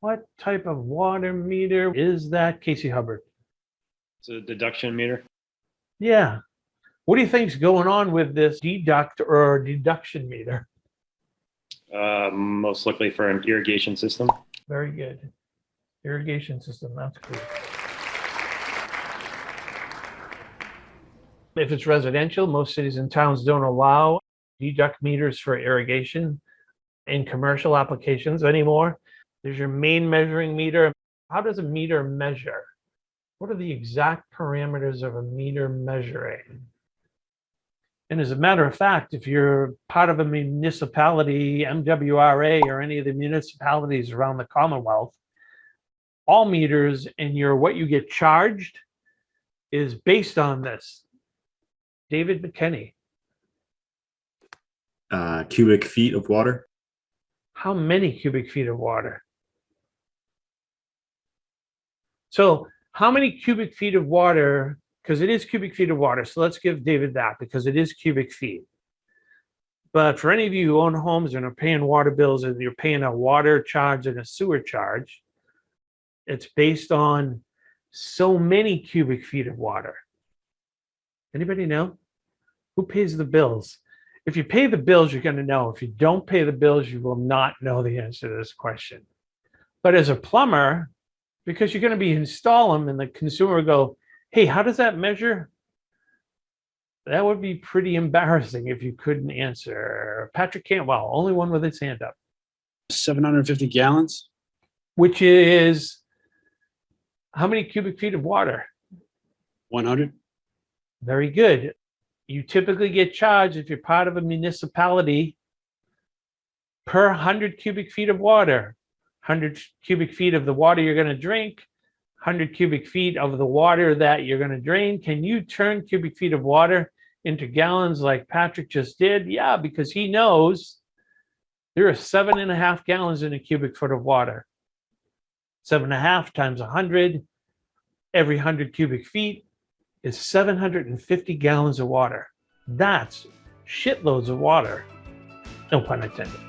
What type of water meter is that, Casey Hubbard? It's a deduction meter. Yeah. What do you think's going on with this deduct or deduction meter? Most likely for an irrigation system. Very good. Irrigation system, that's cool. If it's residential, most cities and towns don't allow deduct meters for irrigation in commercial applications anymore. There's your main measuring meter. How does a meter measure? What are the exact parameters of a meter measuring? And as a matter of fact, if you're part of a municipality, MWRA, or any of the municipalities around the Commonwealth, all meters and what you get charged is based on this. David McKenney. Cubic feet of water. How many cubic feet of water? So how many cubic feet of water, because it is cubic feet of water, so let's give David that because it is cubic feet. But for any of you who own homes and are paying water bills and you're paying a water charge and a sewer charge, it's based on so many cubic feet of water. Anybody know? Who pays the bills? If you pay the bills, you're going to know. If you don't pay the bills, you will not know the answer to this question. But as a plumber, because you're going to be installing them and the consumer will go, hey, how does that measure? That would be pretty embarrassing if you couldn't answer. Patrick Cantwell, only one with his hand up. 750 gallons. Which is how many cubic feet of water? 100. Very good. You typically get charged if you're part of a municipality per 100 cubic feet of water. 100 cubic feet of the water you're going to drink, 100 cubic feet of the water that you're going to drain. Can you turn cubic feet of water into gallons like Patrick just did? Yeah, because he knows there are 7.5 gallons in a cubic foot of water. 7.5 times 100, every 100 cubic feet is 750 gallons of water. That's shitloads of water. No pun intended.